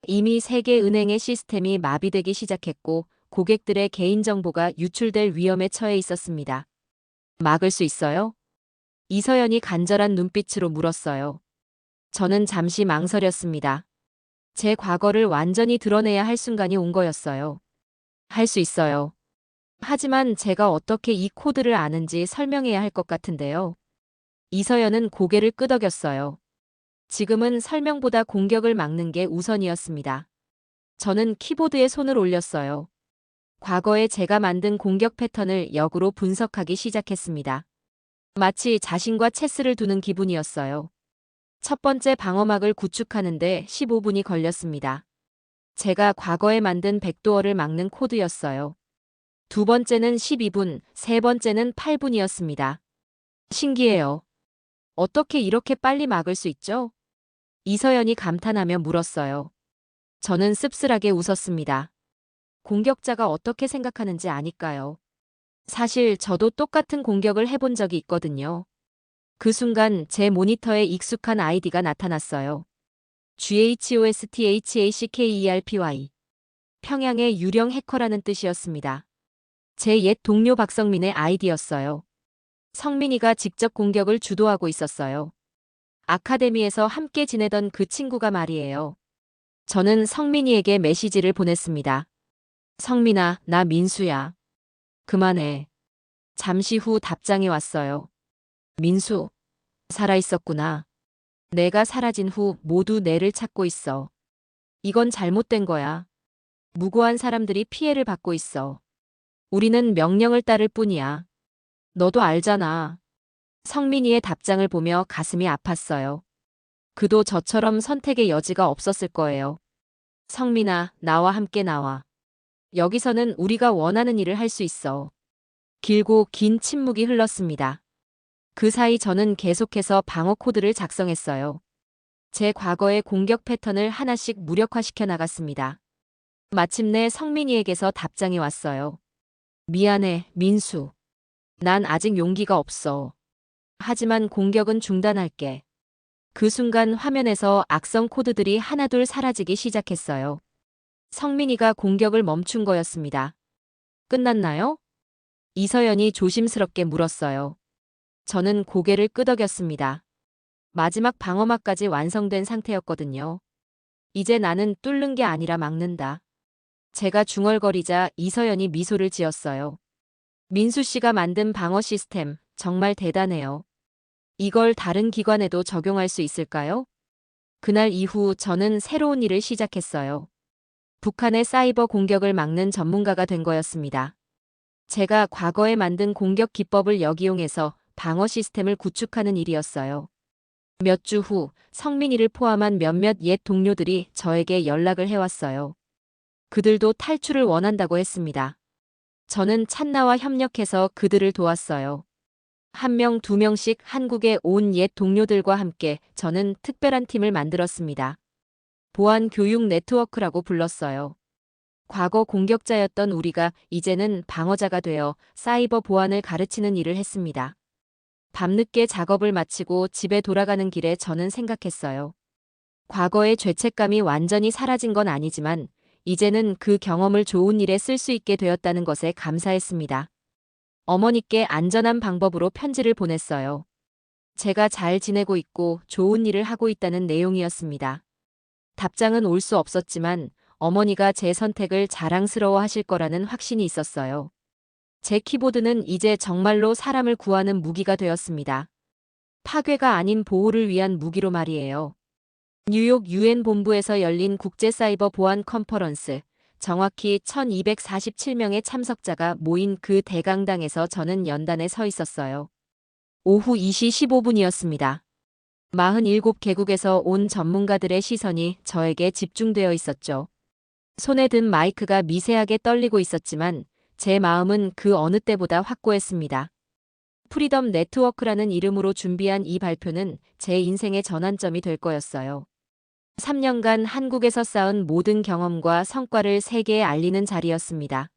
이미 세계 은행의 시스템이 마비되기 시작했고 고객들의 개인정보가 유출될 위험에 처해 있었습니다. 막을 수 있어요? 이서연이 간절한 눈빛으로 물었어요. 저는 잠시 망설였습니다. 제 과거를 완전히 드러내야 할 순간이 온 거였어요. 할 수 있어요. 하지만 제가 어떻게 이 코드를 아는지 설명해야 할 것 같은데요. 이서연은 고개를 끄덕였어요. 지금은 설명보다 공격을 막는 게 우선이었습니다. 저는 키보드에 손을 올렸어요. 과거에 제가 만든 공격 패턴을 역으로 분석하기 시작했습니다. 마치 자신과 체스를 두는 기분이었어요. 첫 번째 방어막을 구축하는데 15분이 걸렸습니다. 제가 과거에 만든 백도어를 막는 코드였어요. 두 번째는 12분, 세 번째는 8분이었습니다. 신기해요. 어떻게 이렇게 빨리 막을 수 있죠? 이서연이 감탄하며 물었어요. 저는 씁쓸하게 웃었습니다. 공격자가 어떻게 생각하는지 아니까요. 사실 저도 똑같은 공격을 해본 적이 있거든요. 그 순간 제 모니터에 익숙한 아이디가 나타났어요. GHOSTHACKERPY. 평양의 유령 해커라는 뜻이었습니다. 제 옛 동료 박성민의 아이디였어요. 성민이가 직접 공격을 주도하고 있었어요. 아카데미에서 함께 지내던 그 친구가 말이에요. 저는 성민이에게 메시지를 보냈습니다. 성민아, 나 민수야. 그만해. 잠시 후 답장이 왔어요. 민수, 살아있었구나. 내가 사라진 후 모두 내를 찾고 있어. 이건 잘못된 거야. 무고한 사람들이 피해를 받고 있어. 우리는 명령을 따를 뿐이야. 너도 알잖아. 성민이의 답장을 보며 가슴이 아팠어요. 그도 저처럼 선택의 여지가 없었을 거예요. 성민아, 나와 함께 나와. 여기서는 우리가 원하는 일을 할 수 있어. 길고 긴 침묵이 흘렀습니다. 그 사이 저는 계속해서 방어 코드를 작성했어요. 제 과거의 공격 패턴을 하나씩 무력화시켜 나갔습니다. 마침내 성민이에게서 답장이 왔어요. 미안해, 민수. 난 아직 용기가 없어. 하지만 공격은 중단할게. 그 순간 화면에서 악성 코드들이 하나둘 사라지기 시작했어요. 성민이가 공격을 멈춘 거였습니다. 끝났나요? 이서연이 조심스럽게 물었어요. 저는 고개를 끄덕였습니다. 마지막 방어막까지 완성된 상태였거든요. 이제 나는 뚫는 게 아니라 막는다. 제가 중얼거리자 이서연이 미소를 지었어요. 민수 씨가 만든 방어 시스템 정말 대단해요. 이걸 다른 기관에도 적용할 수 있을까요? 그날 이후 저는 새로운 일을 시작했어요. 북한의 사이버 공격을 막는 전문가가 된 거였습니다. 제가 과거에 만든 공격 기법을 역이용해서 방어 시스템을 구축하는 일이었어요. 몇 주 후 성민이를 포함한 몇몇 옛 동료들이 저에게 연락을 해왔어요. 그들도 탈출을 원한다고 했습니다. 저는 찬나와 협력해서 그들을 도왔어요. 한 명, 두 명씩 한국에 온 옛 동료들과 함께 저는 특별한 팀을 만들었습니다. 보안 교육 네트워크라고 불렀어요. 과거 공격자였던 우리가 이제는 방어자가 되어 사이버 보안을 가르치는 일을 했습니다. 밤늦게 작업을 마치고 집에 돌아가는 길에 저는 생각했어요. 과거의 죄책감이 완전히 사라진 건 아니지만 이제는 그 경험을 좋은 일에 쓸 수 있게 되었다는 것에 감사했습니다. 어머니께 안전한 방법으로 편지를 보냈어요. 제가 잘 지내고 있고 좋은 일을 하고 있다는 내용이었습니다. 답장은 올 수 없었지만 어머니가 제 선택을 자랑스러워 하실 거라는 확신이 있었어요. 제 키보드는 이제 정말로 사람을 구하는 무기가 되었습니다. 파괴가 아닌 보호를 위한 무기로 말이에요. 뉴욕 유엔 본부에서 열린 국제사이버 보안 컨퍼런스, 정확히 1247명의 참석자가 모인 그 대강당에서 저는 연단에 서 있었어요. 오후 2시 15분이었습니다. 47개국에서 온 전문가들의 시선이 저에게 집중되어 있었죠. 손에 든 마이크가 미세하게 떨리고 있었지만 제 마음은 그 어느 때보다 확고했습니다. 프리덤 네트워크라는 이름으로 준비한 이 발표는 제 인생의 전환점이 될 거였어요. 3년간 한국에서 쌓은 모든 경험과 성과를 세계에 알리는 자리였습니다.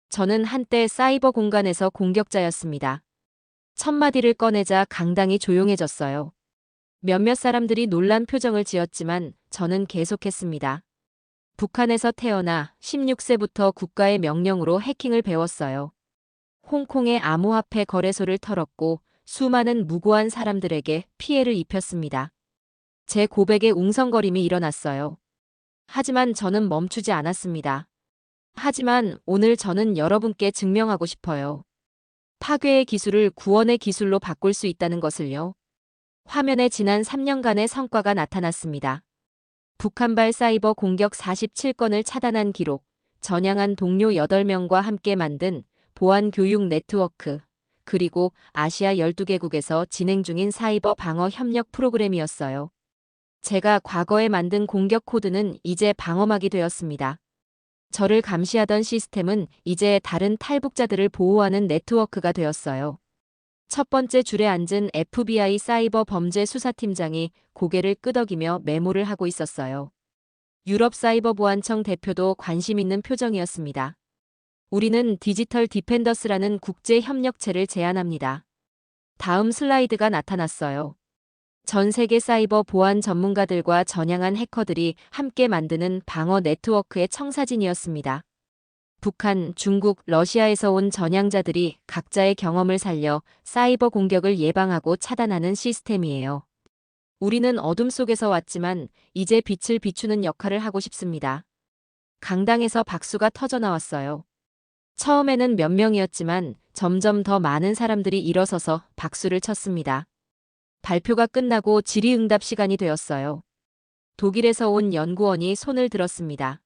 저는 한때 사이버 공간에서 공격자였습니다. 첫 마디를 꺼내자 강당이 조용해졌어요. 몇몇 사람들이 놀란 표정을 지었지만 저는 계속했습니다. 북한에서 태어나 16세부터 국가의 명령으로 해킹을 배웠어요. 홍콩의 암호화폐 거래소를 털었고 수많은 무고한 사람들에게 피해를 입혔습니다. 제 고백에 웅성거림이 일어났어요. 하지만 저는 멈추지 않았습니다. 하지만 오늘 저는 여러분께 증명하고 싶어요. 파괴의 기술을 구원의 기술로 바꿀 수 있다는 것을요. 화면에 지난 3년간의 성과가 나타났습니다. 북한발 사이버 공격 47건을 차단한 기록, 전향한 동료 8명과 함께 만든 보안 교육 네트워크, 그리고 아시아 12개국에서 진행 중인 사이버 방어 협력 프로그램이었어요. 제가 과거에 만든 공격 코드는 이제 방어막이 되었습니다. 저를 감시하던 시스템은 이제 다른 탈북자들을 보호하는 네트워크가 되었어요. 첫 번째 줄에 앉은 FBI 사이버 범죄 수사팀장이 고개를 끄덕이며 메모를 하고 있었어요. 유럽 사이버 보안청 대표도 관심 있는 표정이었습니다. 우리는 디지털 디펜더스라는 국제 협력체를 제안합니다. 다음 슬라이드가 나타났어요. 전 세계 사이버 보안 전문가들과 전향한 해커들이 함께 만드는 방어 네트워크의 청사진이었습니다. 북한, 중국, 러시아에서 온 전향자들이 각자의 경험을 살려 사이버 공격을 예방하고 차단하는 시스템이에요. 우리는 어둠 속에서 왔지만 이제 빛을 비추는 역할을 하고 싶습니다. 강당에서 박수가 터져 나왔어요. 처음에는 몇 명이었지만 점점 더 많은 사람들이 일어서서 박수를 쳤습니다. 발표가 끝나고 질의응답 시간이 되었어요. 독일에서 온 연구원이 손을 들었습니다.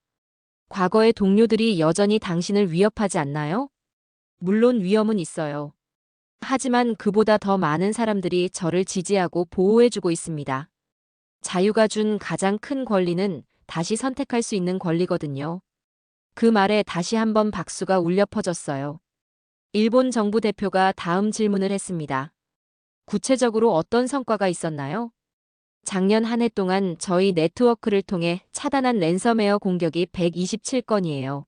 과거의 동료들이 여전히 당신을 위협하지 않나요? 물론 위험은 있어요. 하지만 그보다 더 많은 사람들이 저를 지지하고 보호해주고 있습니다. 자유가 준 가장 큰 권리는 다시 선택할 수 있는 권리거든요. 그 말에 다시 한번 박수가 울려 퍼졌어요. 일본 정부 대표가 다음 질문을 했습니다. 구체적으로 어떤 성과가 있었나요? 작년 한 해 동안 저희 네트워크를 통해 차단한 랜섬웨어 공격이 127건이에요.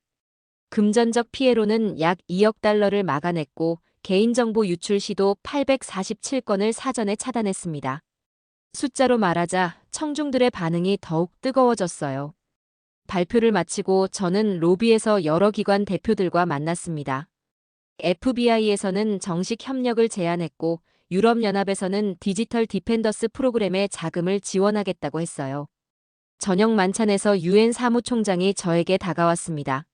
금전적 피해로는 약 2억 달러를 막아냈고 개인정보 유출 시도 847건을 사전에 차단했습니다. 숫자로 말하자 청중들의 반응이 더욱 뜨거워졌어요. 발표를 마치고 저는 로비에서 여러 기관 대표들과 만났습니다. FBI에서는 정식 협력을 제안했고 유럽연합에서는 디지털 디펜더스 프로그램에 자금을 지원하겠다고 했어요. 저녁 만찬에서 유엔 사무총장이 저에게 다가왔습니다.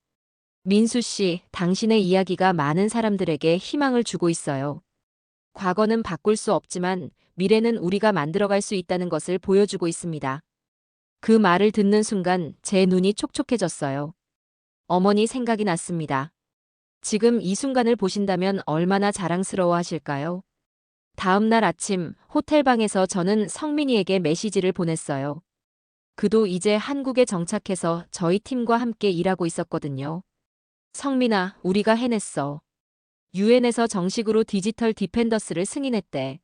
민수 씨, 당신의 이야기가 많은 사람들에게 희망을 주고 있어요. 과거는 바꿀 수 없지만 미래는 우리가 만들어갈 수 있다는 것을 보여주고 있습니다. 그 말을 듣는 순간 제 눈이 촉촉해졌어요. 어머니 생각이 났습니다. 지금 이 순간을 보신다면 얼마나 자랑스러워 하실까요? 다음 날 아침 호텔방에서 저는 성민이에게 메시지를 보냈어요. 그도 이제 한국에 정착해서 저희 팀과 함께 일하고 있었거든요. 성민아, 우리가 해냈어. 유엔에서 정식으로 디지털 디펜더스를 승인했대.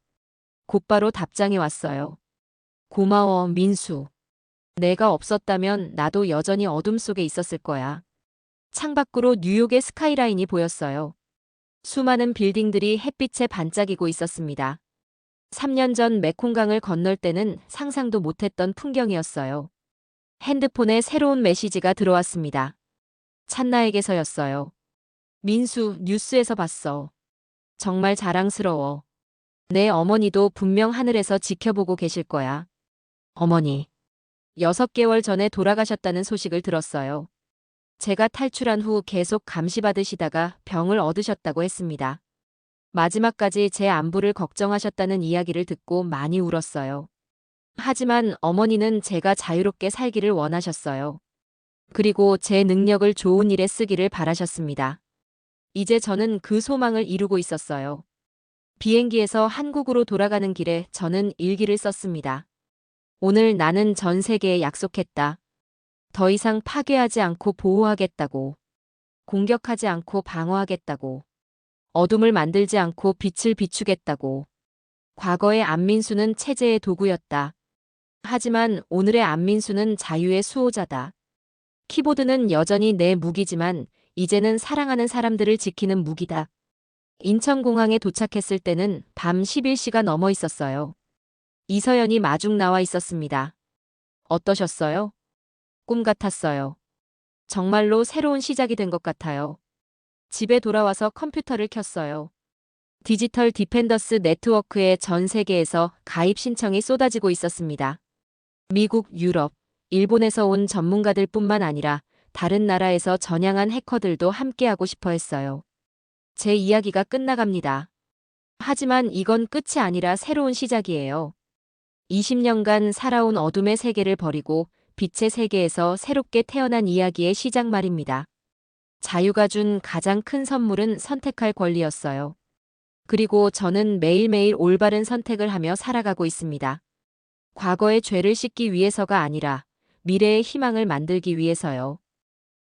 곧바로 답장이 왔어요. 고마워, 민수. 내가 없었다면 나도 여전히 어둠 속에 있었을 거야. 창밖으로 뉴욕의 스카이라인이 보였어요. 수많은 빌딩들이 햇빛에 반짝이고 있었습니다. 3년 전 메콩강을 건널 때는 상상도 못했던 풍경이었어요. 핸드폰에 새로운 메시지가 들어왔습니다. 찬나에게서였어요. 민수, 뉴스에서 봤어. 정말 자랑스러워. 내 어머니도 분명 하늘에서 지켜보고 계실 거야. 어머니. 6개월 전에 돌아가셨다는 소식을 들었어요. 제가 탈출한 후 계속 감시받으시다가 병을 얻으셨다고 했습니다. 마지막까지 제 안부를 걱정하셨다는 이야기를 듣고 많이 울었어요. 하지만 어머니는 제가 자유롭게 살기를 원하셨어요. 그리고 제 능력을 좋은 일에 쓰기를 바라셨습니다. 이제 저는 그 소망을 이루고 있었어요. 비행기에서 한국으로 돌아가는 길에 저는 일기를 썼습니다. 오늘 나는 전 세계에 약속했다. 더 이상 파괴하지 않고 보호하겠다고. 공격하지 않고 방어하겠다고. 어둠을 만들지 않고 빛을 비추겠다고. 과거의 안민수는 체제의 도구였다. 하지만 오늘의 안민수는 자유의 수호자다. 키보드는 여전히 내 무기지만 이제는 사랑하는 사람들을 지키는 무기다. 인천공항에 도착했을 때는 밤 11시가 넘어 있었어요. 이서연이 마중 나와 있었습니다. 어떠셨어요? 꿈 같았어요. 정말로 새로운 시작이 된 것 같아요. 집에 돌아와서 컴퓨터를 켰어요. 디지털 디펜더스 네트워크에 전 세계에서 가입 신청이 쏟아지고 있었습니다. 미국, 유럽, 일본에서 온 전문가들 뿐만 아니라 다른 나라에서 전향한 해커들도 함께하고 싶어 했어요. 제 이야기가 끝나갑니다. 하지만 이건 끝이 아니라 새로운 시작이에요. 20년간 살아온 어둠의 세계를 버리고 빛의 세계에서 새롭게 태어난 이야기의 시작 말입니다. 자유가 준 가장 큰 선물은 선택할 권리였어요. 그리고 저는 매일매일 올바른 선택을 하며 살아가고 있습니다. 과거의 죄를 씻기 위해서가 아니라 미래의 희망을 만들기 위해서요.